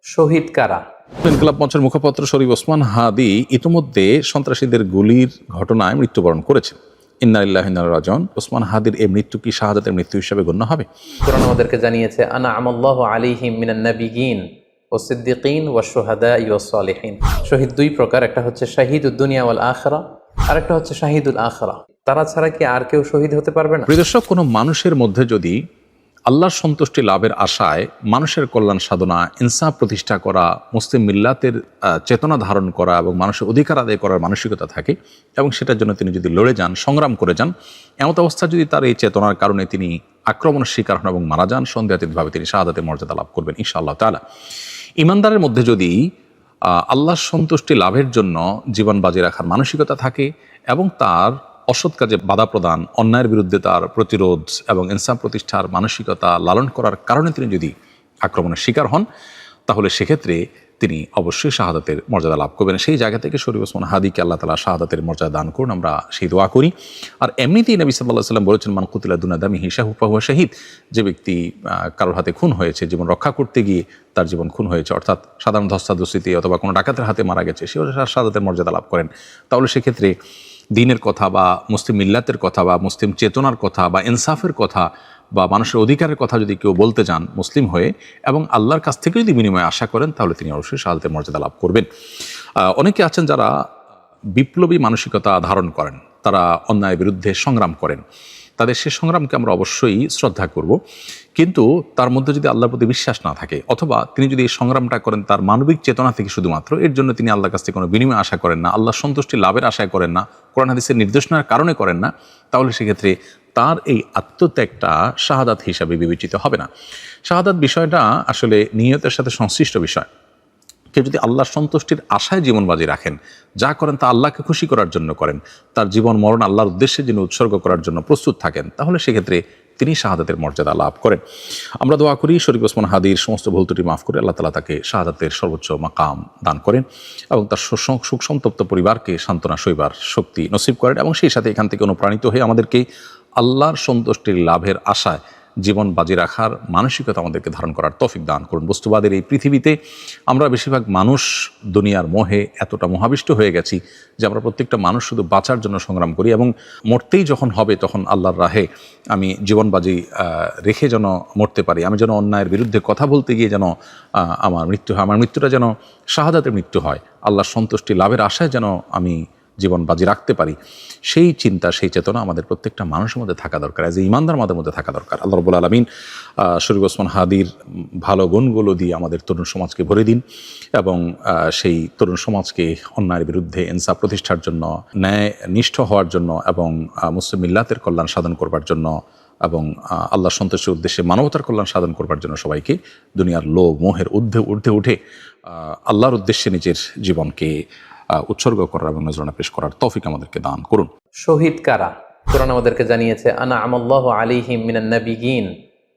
শহীদ কারা? ইনকিলাব মঞ্চের মুখপাত্র শরীফ ওসমান হাদি ইতিমধ্যে সন্ত্রাসীদের গুলির ঘটনায় মৃত্যুবরণ করেছেন। ইন্না লিল্লাহি ওয়া ইন্না ইলাইহি রাজিউন। ওসমান হাদির এই মৃত্যু কি শাহাদাতের মৃত্যু হিসেবে গণ্য হবে? কোরআন আমাদেরকে জানিয়েছে আনআমাল্লাহু আলাইহিম মিনান নাবিয়িন ওয়াস সিদ্দিকিন ওয়াশ শুহাদাই ওয়াস সালিহিন। শহীদ দুই প্রকার, একটা হচ্ছে শাহিদুদ দুনিয়া ওয়াল আখিরা, আর একটা হচ্ছে শাহিদুল আখিরা। তারা ছাড়া কি আর কেউ শহীদ হতে পারবে না? প্রিয় দর্শক, কোনো মানুষের মধ্যে যদি আল্লাহর সন্তুষ্টি লাভের আশায় মানুষের কল্যাণ সাধনা, ইনসাফ প্রতিষ্ঠা করা, মুসলিম মিল্লাতের চেতনা ধারণ করা এবং মানুষের অধিকার আদায় করার মানসিকতা থাকে এবং সেটার জন্য তিনি যদি লড়ে যান, সংগ্রাম করে যান, এমত অবস্থা যদি তার এই চেতনার কারণে তিনি আক্রমণের শিকার হন এবং মারা যান, সন্দেহাতীতভাবে তিনি শাহাদাতের মর্যাদা লাভ করবেন ইনশাআল্লাহ তাআলা। ইমানদারের মধ্যে যদি আল্লাহর সন্তুষ্টি লাভের জন্য জীবন বাজি রাখার মানসিকতা থাকে এবং তার অসৎ কাজে বাধা প্রদান, অন্যায়ের বিরুদ্ধে তার প্রতিরোধ এবং ইনসাফ প্রতিষ্ঠার মানসিকতা লালন করার কারণে তিনি যদি আক্রমণের শিকার হন, তাহলে সেক্ষেত্রে তিনি অবশ্যই শাহাদাতের মর্যাদা লাভ করবেন। সেই জায়গা থেকে শরীফ ওসমান হাদিকে আল্লাহ তাআলা শাহাদাতের মর্যাদা দান করুন, আমরা সেই দোয়া করি। আর এমনিতেই নবী সাল্লাল্লাহু আলাইহি ওয়াসাল্লাম বলেছেন, মান কুতিলা দুনা দামিহি ফাহুয়া শাহিদ। যে ব্যক্তি কারোর হাতে খুন হয়েছে, জীবন রক্ষা করতে গিয়ে তার জীবন খুন হয়েছে, অর্থাৎ সাধারণ ধস্তাধস্তিতে অথবা কোনো ডাকাতের হাতে মারা গেছে, সে শাহাদাতের মর্যাদা লাভ করেন। তাহলে সেক্ষেত্রে দ্বীনের কথা বা মুসলিম মিল্লাতের কথা বা মুসলিম চেতনার কথা বা ইনসাফের কথা বা মানুষের অধিকারের কথা যদি কেউ বলতে যান মুসলিম হয়ে এবং আল্লাহর কাছ থেকে যদি বিনিময় আশা করেন, তাহলে তিনি অবশ্যই শাহাদাতের মর্যাদা লাভ করবেন। অনেকে আছেন যারা বিপ্লবী মানসিকতা ধারণ করেন, তারা অন্যায়ের বিরুদ্ধে সংগ্রাম করেন, তাদের সে সংগ্রামকে আমরা অবশ্যই শ্রদ্ধা করব, কিন্তু তার মধ্যে যদি আল্লাহর প্রতি বিশ্বাস না থাকে অথবা তিনি যদি এই সংগ্রামটা করেন তার মানবিক চেতনা থেকে শুধুমাত্র, এর জন্য তিনি আল্লাহর কাছ থেকে কোনো বিনিময় আশা করেন না, আল্লাহর সন্তুষ্টি লাভের আশায় করেন না, কোরআন হাদিসের নির্দেশনার কারণে করেন না, তাহলে সেক্ষেত্রে তার এই আত্মত্যাগটা শাহাদাত হিসাবে বিবেচিত হবে না। শাহাদাত বিষয়টা আসলে নিয়তের সাথে সংশ্লিষ্ট বিষয়। কেউ যদি আল্লাহর সন্তুষ্টির আশায় জীবন বাজি রাখেন, যা করেন তা আল্লাহকে খুশি করার জন্য করেন, তার জীবন মরণ আল্লাহর উদ্দেশ্যে যিনি উৎসর্গ করার জন্য প্রস্তুত থাকেন, তাহলে সেক্ষেত্রে তিনি শাহাদাতের মর্যাদা লাভ করেন। আমরা দোয়া করি শরীফ ওসমান হাদির সমস্ত ভুল ত্রুটি মাফ করে আল্লাহ তাআলা তাকে শাহাদাতের সর্বোচ্চ মাকাম দান করেন এবং তার সুখ সন্তপ্ত পরিবারকে সান্ত্বনা সইবার শক্তি নসিব করেন এবং সেই সাথে এখান থেকে অনুপ্রাণিত হয়ে আমাদেরকে আল্লাহর সন্তুষ্টির লাভের আশায় জীবন বাজি রাখার মানসিকতা আমাদেরকে ধারণ করার তৌফিক দান করুন। বস্তুবাদের এই পৃথিবীতে আমরা বেশিরভাগ মানুষ দুনিয়ার মোহে এতটা মোহাবিষ্ট হয়ে গেছি যে আমরা প্রত্যেকটা মানুষ শুধু বাঁচার জন্য সংগ্রাম করি এবং মরতেই যখন হবে তখন আল্লাহর রাহে আমি জীবন বাজি রেখে যেন মরতে পারি, আমি যেন অন্যায়ের বিরুদ্ধে কথা বলতে গিয়ে যেন আমার মৃত্যু হয়, আমার মৃত্যুটা যেন শাহাদাতের মৃত্যু হয়, আল্লাহর সন্তুষ্টি লাভের আশায় যেন আমি জীবন বাজি রাখতে পারি, সেই চিন্তা, সেই চেতনা আমাদের প্রত্যেকটা মানুষের মধ্যে থাকা দরকার, এজ এ ইমানদার আমাদের মধ্যে থাকা দরকার। আল্লাহ রাব্বুল আলামিন শরীফ ওসমান হাদির ভালো গুণগুলো দিয়ে আমাদের তরুণ সমাজকে ভরে দিন এবং সেই তরুণ সমাজকে অন্যায়ের বিরুদ্ধে ইনসাফ প্রতিষ্ঠার জন্য, ন্যায় নিষ্ঠ হওয়ার জন্য এবং মুসলিম মিল্লাতের কল্যাণ সাধন করবার জন্য এবং আল্লাহর সন্তুষ্টির উদ্দেশ্যে মানবতার কল্যাণ সাধন করবার জন্য সবাইকে দুনিয়ার লোভ মোহের ঊর্ধ্বে উঠে আল্লাহর উদ্দেশ্যে নিজের জীবনকে উৎসর্গ করার এবং নজরানা পেশ করার তৌফিক আমাদেরকে দান করুন। শহীদ কারা? কোরআন আমাদেরকে জানিয়েছে আনআমাল্লাহু আলাইহিম মিনান নাবিয়িন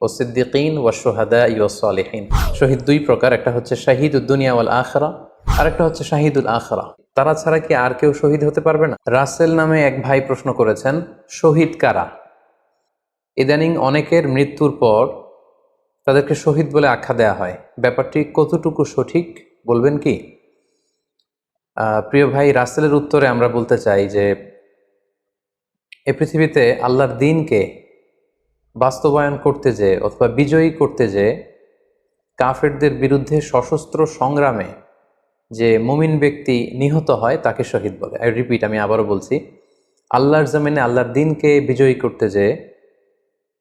ওয়াস সিদ্দিকিন ওয়াশ শুহাদাই ওয়াস সালিহিন। শহীদ দুই প্রকার, একটা হচ্ছে শাহিদুদ দুনিয়া ওয়াল আখিরা, আর একটা হচ্ছে শাহিদুল আখিরা। তারা ছাড়া কি আর কেউ শহীদ হতে পারবে না? রাসেল নামে এক ভাই প্রশ্ন করেছেন, শহীদ কারা? ইদানিং অনেকের মৃত্যুর পর তাদেরকে শহীদ বলে আখ্যা দেয়া হয়, ব্যাপারটি কতটুকু সঠিক বলবেন কি? প্রিয় ভাই, রাসেলের উত্তরে আমরা বলতে চাই যে এ পৃথিবীতে আল্লাহর দ্বীনকে বাস্তবায়ন করতে যে অথবা বিজয়ী করতে যে কাফেরদের বিরুদ্ধে সশস্ত্র সংগ্রামে যে মুমিন ব্যক্তি নিহত হয় তাকে শহীদ বলে। আই রিপিট, আমি আবারও বলছি, আল্লাহর জমিনে আল্লাহর দ্বীনকে বিজয়ী করতে যে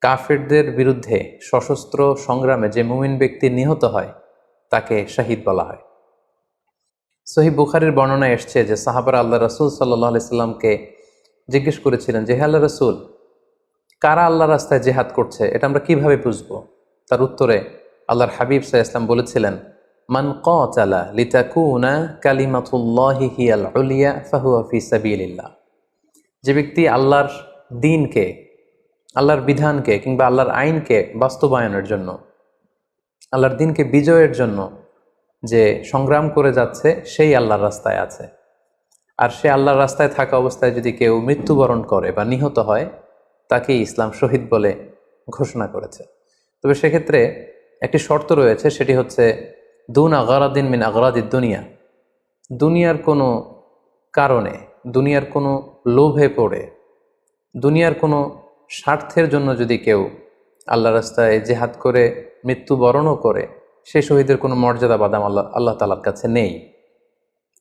কাফেরদের বিরুদ্ধে সশস্ত্র সংগ্রামে যে মুমিন ব্যক্তি নিহত হয় তাকে শহীদ বলা হয়। সহিহ বুখারীর বর্ণনায় এসছে যে সাহাবারা আল্লাহ রাসূল সাল্লাল্লাহু আলাইহি সাল্লামকে জিজ্ঞেস করেছিলেন যে, হে আল্লাহ রাসূল, কারা আল্লাহ রাস্তায় জেহাদ করছে এটা আমরা কিভাবে বুঝবো? তার উত্তরে আল্লাহর হাবিব সাল্লাল্লাহু আলাইহি ওয়াসাল্লাম বলেছিলেন, মান কাতালা লিতাকুনা কালিমাতুল্লাহি হিয়াল উলিয়া ফাহুয়া ফি সাবিলিল্লাহ। যে ব্যক্তি আল্লাহর দ্বীনকে, আল্লাহর বিধানকে কিংবা আল্লাহর আইনকে বাস্তবায়নের জন্য, আল্লাহর দ্বীনকে বিজয়ের জন্য যে সংগ্রাম করে যাচ্ছে, সেই আল্লাহর রাস্তায় আছে। আর সে আল্লাহর রাস্তায় থাকা অবস্থায় যদি কেউ মৃত্যুবরণ করে বা নিহত হয়, তাকেই ইসলাম শহীদ বলে ঘোষণা করেছে। তবে সেক্ষেত্রে একটি শর্ত রয়েছে, সেটি হচ্ছে দুনা গারাদিন মিন আগরাদিদ দুনিয়া, দুনিয়ার কোনো কারণে, দুনিয়ার কোনো লোভে পড়ে, দুনিয়ার কোনো স্বার্থের জন্য যদি কেউ আল্লাহ রাস্তায় জেহাদ করে মৃত্যুবরণও করে, সে শহীদের কোনো মর্যাদা বাদাম আল্লাহ তাআলার কাছে নেই।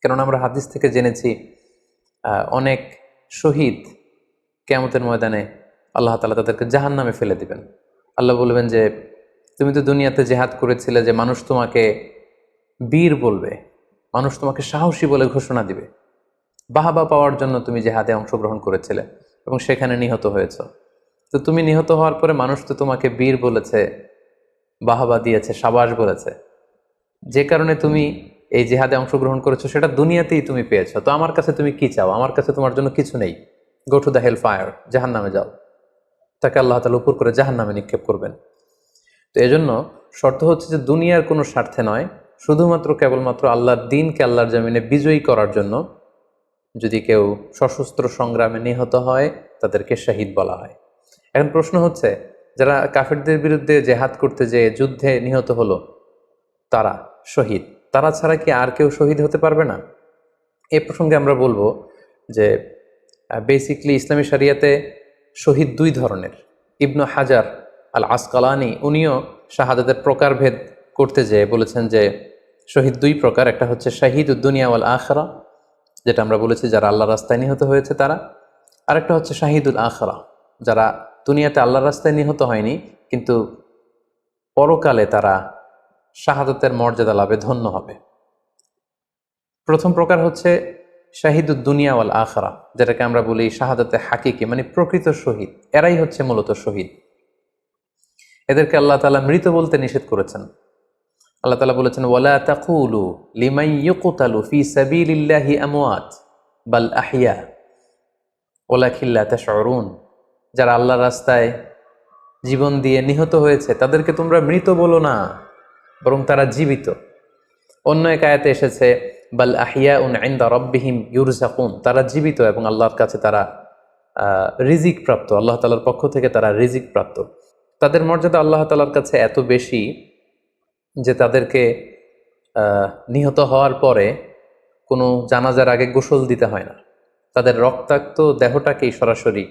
কেননা আমরা হাদিস থেকে জেনেছি অনেক শহীদ কিয়ামতের ময়দানে আল্লাহ তাআলা তাদেরকে জাহান্নামে ফেলে দিবেন। আল্লাহ বলবেন যে তুমি তো দুনিয়াতে জেহাদ করেছিলে, যে মানুষ তোমাকে বীর বলবে, মানুষ তোমাকে সাহসী বলে ঘোষণা দিবে, বাহাবা পাওয়ার জন্য তুমি জেহাদে অংশগ্রহণ করেছিলে এবং সেখানে নিহত হয়েছ। তো তুমি নিহত হওয়ার পরে মানুষ তো তোমাকে বীর বলেছে, বাহাবা দিয়েছে, সাবাস বলেছে, যে কারণে তুমি এই জেহাদে অংশগ্রহণ করেছো সেটা দুনিয়াতেই তুমি পেয়েছো। তো আমার কাছে তুমি কি চাও? আমার কাছে তোমার জন্য কিছু নেই। Go to the hell fire, জাহান নামে যাও। তাকে আল্লাহ তাআলা উপর করে জাহান নামে নিক্ষেপ করবেন। তো এজন্য শর্ত হচ্ছে যে দুনিয়ার কোনো স্বার্থে নয়, শুধুমাত্র কেবলমাত্র আল্লাহর দ্বীনকে আল্লাহর জমিনে বিজয়ী করার জন্য যদি কেউ সশস্ত্র সংগ্রামে নিহত হয় তাদেরকে শহীদ বলা হয়। এখন প্রশ্ন হচ্ছে, যারা কাফেরদের বিরুদ্ধে জেহাদ করতে যেয়ে যুদ্ধে নিহত হলো তারা শহীদ, তারা ছাড়া কি আর কেউ শহীদ হতে পারবে না? এই প্রসঙ্গে আমরা বলবো যে বেসিকলি ইসলামী শরিয়াতে শহীদ দুই ধরনের। ইবনু হাজার আল আসকালানি উনিও শাহাদাতের প্রকারভেদ করতে যেয়ে বলেছেন যে শহীদ দুই প্রকার। একটা হচ্ছে শাহিদ উদ্দুনিয়া ওয়াল আখরা, যেটা আমরা বলেছি যারা আল্লাহ রাস্তায় নিহত হয়েছে তারা। আরেকটা হচ্ছে শাহিদুল আখরা, যারা দুনিয়াতে আল্লাহর রাস্তায় নিহত হয়নি কিন্তু পরকালে তারা শাহাদাতের মর্যাদা লাভে ধন্য হবে। প্রথম প্রকার হচ্ছে শাহিদুদ দুনিয়া ওয়াল আখরা, যেটাকে আমরা বলি শাহাদাতে হাকিকি, মানে প্রকৃত শহীদ। এরাই হচ্ছে মূলত শহীদ। এদেরকে আল্লাহ তাআলা মৃত বলতে নিষেধ করেছেন। আল্লাহ তাআলা বলেছেন ওয়ালা তাকুলু লিমান ইউকতালু ফি সাবিলিল্লাহি আমওয়াত বাল আহইয়া ওয়ালাকিন লা তাশউরুন, যারা আল্লাহর রাস্তায় জীবন দিয়ে নিহত হয়েছে তাদেরকে তোমরা মৃত বলো না, বরং তারা জীবিত। অন্য এক আয়াতে এসেছে বাল আহিয়াউন ইনদা রাব্বিহিম ইউরযাকুন, তারা জীবিত এবং আল্লাহর কাছে তারা রিজিক প্রাপ্ত, আল্লাহ তাআলার পক্ষ থেকে তারা রিজিক প্রাপ্ত। তাদের মর্যাদা আল্লাহ তাআলার কাছে এত বেশি যে তাদেরকে নিহত হওয়ার পরে কোনো জানাজার আগে গোসল দিতে হয় না, তাদের রক্তাক্ত দেহটাকেই সরাসরি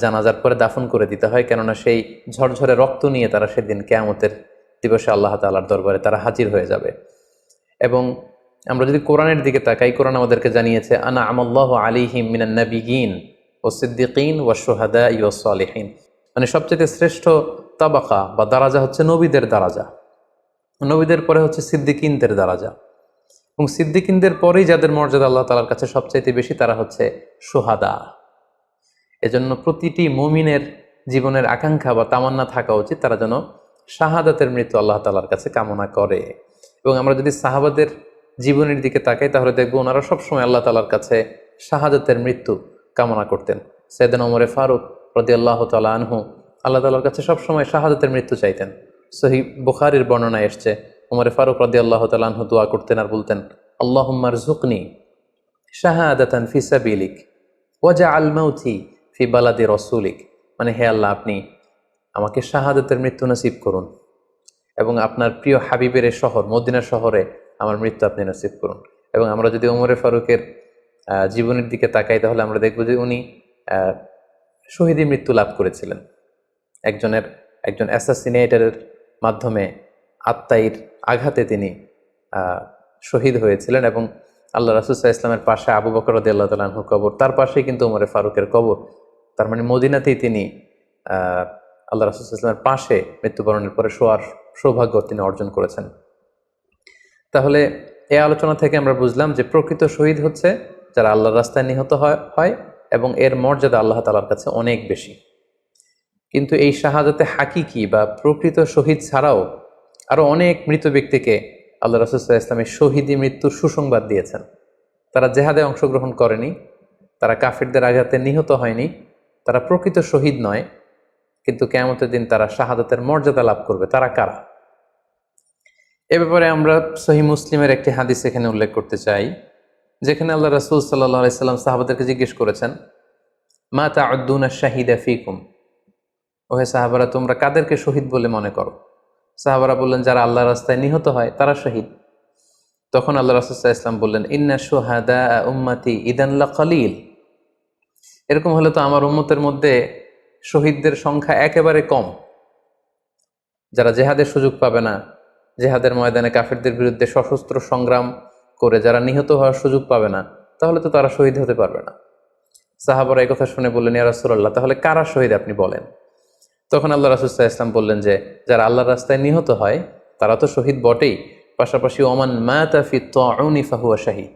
জানাজার পরে দাফন করে দিতে হয়। কেননা সেই ঝরঝরে রক্ত নিয়ে তারা সেদিন কিয়ামতের দিবসে আল্লাহ তাআলার দরবারে তারা হাজির হয়ে যাবে। এবং আমরা যদি কোরআনের দিকে তাকাই, কোরআন আমাদেরকে জানিয়েছে আনা আমাল্লাহু আলাইহিম মিনান নাবিয়িন ওয়াস সিদ্দিকিন ওয়াশ শুহাদাই ওয়াস সালিহিন, মানে সবচেয়ে শ্রেষ্ঠ তাবাকা বা দারাজা হচ্ছে নবীদের দারাজা, নবীদের পরে হচ্ছে সিদ্দিকিনদের দারাজা, এবং সিদ্দিকিনদের পরেই যাদের মর্যাদা আল্লাহ তাআলার কাছে সবচাইতে বেশি তারা হচ্ছে শুহাদা। এজন্য প্রতিটি মুমিনের জীবনের আকাঙ্ক্ষা বা তামান্না থাকা উচিত তারা যেন শাহাদাতের মৃত্যু আল্লাহ তাআলার কাছে কামনা করে। এবং আমরা যদি সাহাবাদের জীবনের দিকে তাকাই তাহলে দেখবো ওনারা সবসময় আল্লাহ তাআলার কাছে শাহাদাতের মৃত্যু কামনা করতেন। সাইয়েদনা ওমর ফারুক রাদিয়াল্লাহু তাআলা আনহু আল্লাহ তাআলার কাছে সবসময় শাহাদাতের মৃত্যু চাইতেন। সহিহ বুখারীর বর্ণনায় এসছে ওমর ফারুক রাদিয়াল্লাহু তাআলা আনহু দোয়া করতেন আর বলতেন আল্লাহুম্মা রযুকনি শাহাদাতান ফি সাবিলিক ওয়াজআল মাউতি ফি বালাদি রাসূলিক, মানে হে আল্লাহ আপনি আমাকে শাহাদাতের মৃত্যু নসিব করুন এবং আপনার প্রিয় হাবিবের শহর মদিনা শহরে আমার মৃত্যু আপনি নসিব করুন। এবং আমরা যদি ওমরে ফারুকের জীবনের দিকে তাকাই তাহলে আমরা দেখব যে উনি শহীদি মৃত্যু লাভ করেছিলেন। একজন অ্যাসাসিনেটরের মাধ্যমে আত্মাইর আঘাতে তিনি শহীদ হয়েছিলেন। এবং আল্লাহ রাসূল সাল্লাল্লাহু আলাইহি ওয়াসাল্লামের পাশে আবু বকর রাদিয়াল্লাহু তাআলা আনহু কবর, তার পাশেই কিন্তু ওমরে ফারুকের কবর। তার মানে মদিনাতেই তিনি আল্লাহ রাসূল সাল্লাল্লাহু আলাইহি ওয়াসাল্লামের পাশে মৃত্যুবরণের পরে শোয়ার সৌভাগ্য তিনি অর্জন করেছেন। তাহলে এই আলোচনা থেকে আমরা বুঝলাম যে প্রকৃত শহীদ হচ্ছে যারা আল্লাহর রাস্তায় নিহত হয় এবং এর মর্যাদা আল্লাহ তাআলার কাছে অনেক বেশি। কিন্তু এই শাহাদাতে হাকিকি বা প্রকৃত শহীদ ছাড়াও আরও অনেক মৃত ব্যক্তিকে আল্লাহ রাসূল সাল্লাল্লাহু আলাইহি ওয়াসাল্লাম শহীদি মৃত্যুর সুসংবাদ দিয়েছেন। তারা জেহাদে অংশগ্রহণ করেনি, তারা কাফিরদের আঘাতে নিহত হয়নি, তারা প্রকৃত শহীদ নয়, কিন্তু কিয়ামতের দিন তারা শাহাদাতের মর্যাদা লাভ করবে। তারা কারা? এ ব্যাপারে আমরা সহিহ মুসলিমের একটি হাদিস এখানে উল্লেখ করতে চাই, যেখানে আল্লাহ রাসূল সাল্লাল্লাহু আলাইহি ওয়াসাল্লাম সাহাবাদেরকে জিজ্ঞেস করেছেন মা তা'উদ্দুনা শাহিদা ফীকুম, ওহে সাহাবারা তোমরা কাদেরকে শহীদ বলে মনে করো? সাহাবারা বললেন, যারা আল্লাহর রাস্তায় নিহত হয় তারা শহীদ। তখন আল্লাহ রাসূল সাল্লাল্লাহু আলাইহি ওয়াসাল্লাম বললেন, ইন্না শুহাদা উম্মতি ইদান লাকালিল, এরকম হলে তো আমার উম্মতের মধ্যে শহীদদের সংখ্যা একেবারে কম। যারা জেহাদের সুযোগ পাবে না, জেহাদের ময়দানে কাফেরদের বিরুদ্ধে সশস্ত্র সংগ্রাম করে যারা নিহত হওয়ার সুযোগ পাবে না, তাহলে তো তারা শহীদ হতে পারবে না। সাহাবারা এই কথা শুনে বললেন, ইয়া রাসূলুল্লাহ, তাহলে কারা শহীদ আপনি বলেন। তখন আল্লাহ রাসূল সাল্লাল্লাহু আলাইহি ওয়াসাল্লাম বললেন যে, যারা আল্লাহর রাস্তায় নিহত হয় তারা তো শহীদ বটেই, পাশাপাশি ওমান মাতা ফি তাউনি ফাহুয়া শাহীদ,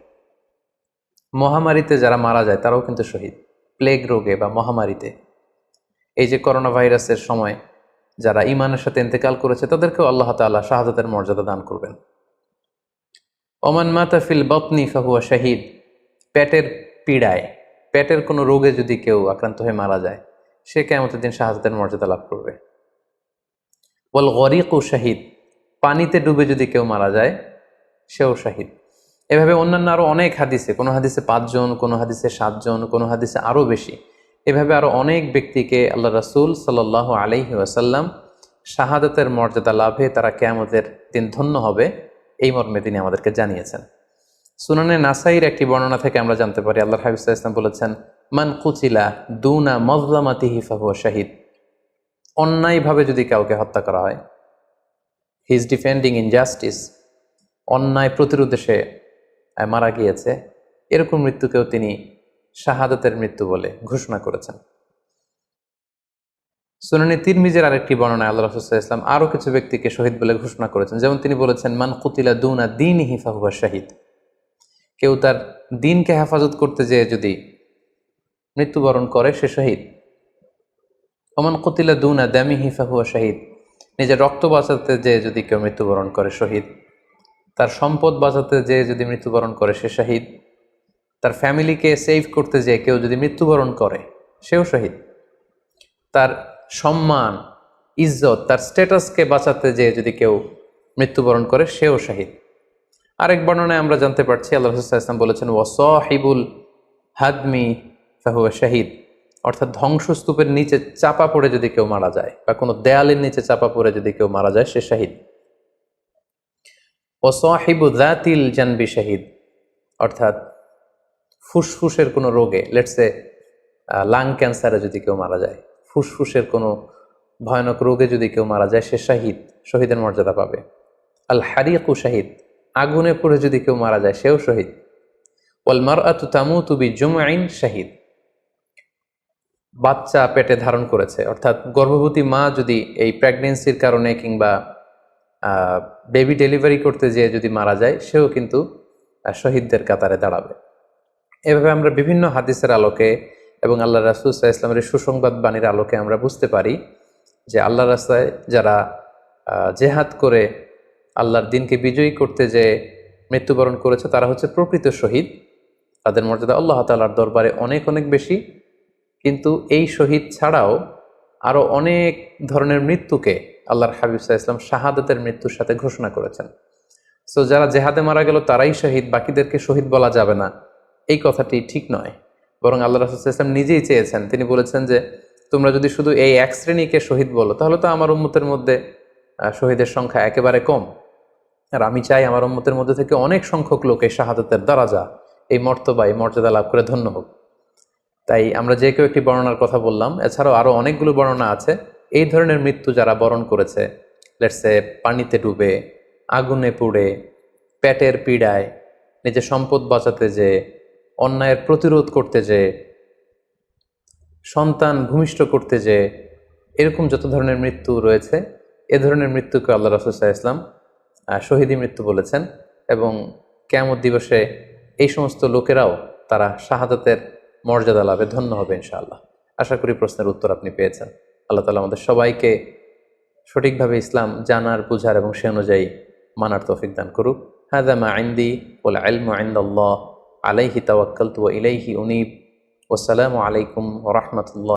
মহামারীতে যারা মারা যায় তারাও কিন্তু শহীদ। প্লেগ রোগে বা মহামারীতে, এই যে করোনা ভাইরাসের সময় যারা ঈমানের সাথে ইন্তেকাল করেছে তাদেরকেও আল্লাহ তাআলা শাহাদাতের মর্যাদা দান করবেন। ওমান মাতা ফিল বাতনি ফাহুয়া শাহীদ, পেটের পীড়ায়, পেটের কোনো রোগে যদি কেউ আক্রান্ত হয়ে মারা যায়, সে কিয়ামতের দিন শাহাদাতের মর্যাদা লাভ করবে। ওয়াল গরিকু শাহীদ, পানিতে ডুবে যদি কেউ মারা যায় সেও শাহীদ। এভাবে অন্যান্য আরও অনেক হাদিসে, কোনো হাদিসে 5 জন, কোনো হাদিসে 7 জন, কোনো হাদিসে আরও বেশি, এভাবে আরও অনেক ব্যক্তিকে আল্লাহ রাসূল সাল্লাল্লাহু আলাইহি ওয়াসাল্লাম শাহাদাতের মর্যাদা লাভে তারা কিয়ামতের দিন ধন্য হবে, এই মর্মে তিনি আমাদেরকে জানিয়েছেন। সুনানে নাসাইর একটি বর্ণনা থেকে আমরা জানতে পারি, আল্লাহর হাবিব সাল্লাল্লাহু আলাইহি ওয়াসাল্লাম বলেছেন, মান কুতিলা দুনা মাজলামাতিহি ফাহুয়া শাহীদ, অন্যায়ভাবে যদি কাউকে হত্যা করা হয়, হি ইজ ডিফেন্ডিং ইনজাস্টিস, অন্যায় প্রতিরোধে সে মারা গিয়েছে, এরকম মৃত্যুকেও তিনি শাহাদাতের মৃত্যু বলে ঘোষণা করেছেন। সুনানে তিরমিজির আরেকটি বর্ণনায় আল্লাহ রাসূল সাল্লাল্লাহু আলাইহি ওয়াসাল্লাম আরও কিছু ব্যক্তিকে শহীদ বলে ঘোষণা করেছেন। যেমন তিনি বলেছেন, মান কুতিলা দুনা দীনিহি ফাহুয়া শাহীদ, কেউ তার দিনকে হেফাজত করতে যেয়ে যদি মৃত্যুবরণ করে সে শহীদ। ওমান কুতিলা দুনা দামিহি ফাহুয়া শাহীদ, নিজের রক্ত বাঁচাতে যেয়ে যদি কেউ মৃত্যুবরণ করে শহীদ। তার সম্পদ বাঁচাতে যেয়ে যদি মৃত্যুবরণ করে সে শহীদ। তার ফ্যামিলিকে সেভ করতে যেয়ে কেউ যদি মৃত্যুবরণ করে সেও শহীদ। তার সম্মান, ইজ্জত, তার স্ট্যাটাসকে বাঁচাতে যেয়ে যদি কেউ মৃত্যুবরণ করে সেও শহীদ। আরেক বর্ণনায় আমরা জানতে পারছি, আল্লাহ রাসূল সাল্লাল্লাহু আলাইহি ওয়াসাল্লাম বলেছেন, ওয়াসাহিবুল হাদমি ফাহুয়া শাহীদ, অর্থাৎ ধ্বংসস্তূপের নিচে চাপা পড়ে যদি কেউ মারা যায় বা কোনো দেয়ালের নিচে চাপা পড়ে যদি কেউ মারা যায় সে শহীদ। ওয়াসাহিবু যাতিল জানবি শাহীদ, অর্থাৎ ফুসফুসের কোনো রোগে, লেটসে লাং ক্যান্সারে যদি কেউ মারা যায়, ফুসফুসের কোনো ভয়ানক রোগে যদি কেউ মারা যায় সে শাহীদ, শহীদের মর্যাদা পাবে। আল হারিকু শাহীদ, আগুনে পড়ে যদি কেউ মারা যায় সেও শহীদ। ওয়াল মারআতু তামুতু বিজুমআইন শাহীদ, বাচ্চা পেটে ধারণ করেছে, অর্থাৎ গর্ভবতী মা যদি এই প্রেগনেন্সির কারণে কিংবা বেবি ডেলিভারি করতে যেয়ে যদি মারা যায় সেও কিন্তু শহীদদের কাতারে দাঁড়াবে। এভাবে আমরা বিভিন্ন হাদিসের আলোকে এবং আল্লাহ রাসূল সাল্লাল্লাহু আলাইহি ওয়াসাল্লামের সুসংবাদ বাণীর আলোকে আমরা বুঝতে পারি যে আল্লাহর রাস্তায় যারা জেহাদ করে আল্লাহর দিনকে বিজয়ী করতে যে মৃত্যুবরণ করেছে তারা হচ্ছে প্রকৃত শহীদ। তাদের মর্যাদা আল্লাহ তাআলার দরবারে অনেক অনেক বেশি। কিন্তু এই শহীদ ছাড়াও আরও অনেক ধরনের মৃত্যুকে আল্লাহর হাবিব সাল্লাল্লাহু আলাইহি ওয়াসাল্লাম শাহাদাতের মৃত্যুর সাথে ঘোষণা করেছেন। সো যারা জেহাদে মারা গেল তারাই শহীদ, বাকিদেরকে শহীদ বলা যাবে না, এই কথাটি ঠিক নয়। বরং আল্লাহ রাসূল সাল্লাল্লাহু আলাইহি ওয়াসাল্লাম নিজেই চেয়েছেন, তিনি বলেছেন যে তোমরা যদি শুধু এই এক শ্রেণীকে শহীদ বলো তাহলে তো আমার উম্মতের মধ্যে শহীদের সংখ্যা একেবারে কম। আর আমি চাই আমার উম্মতের মধ্যে থেকে অনেক সংখ্যক লোক এই শাহাদাতের দারাজা, এই মর্তবা, এই মর্যাদা লাভ করে ধন্য হোক। তাই আমরা যে কেউ একটি বর্ণনার কথা বললাম, এছাড়াও আরও অনেকগুলো বর্ণনা আছে। এই ধরনের মৃত্যু যারা বরণ করেছে, লেটসে পানিতে ডুবে, আগুনে পুড়ে, পেটের পীড়ায়, নিজের সম্পদ বাঁচাতে যে, অন্যায়ের প্রতিরোধ করতে যে, সন্তান ভূমিষ্ঠ করতে যে, এরকম যত ধরনের মৃত্যু রয়েছে এ ধরনের মৃত্যুকে আল্লাহ রাসূল সাল্লাল্লাহু আলাইহি ওয়াসাল্লাম শহীদি মৃত্যু বলেছেন। এবং কিয়ামত দিবসে এই সমস্ত লোকেরাও তারা শাহাদাতের মর্যাদা লাভে ধন্য হবে ইনশাআল্লাহ। আশা করি প্রশ্নের উত্তর আপনি পেয়েছেন। আল্লাহ তাআলা আমাদের সবাইকে সঠিকভাবে ইসলাম জানার, বুঝার এবং সে অনুযায়ী মানার তৌফিক দান করুক। হাযা মা ইনদি ওয়াল ইলমু ইনদাল্লাহ আলাইহি তাওয়াক্কালতু ওয়া ইলাইহি উনীব। ওয়াসসালামু আলাইকুম ওয়া রাহমাতুল্লাহ।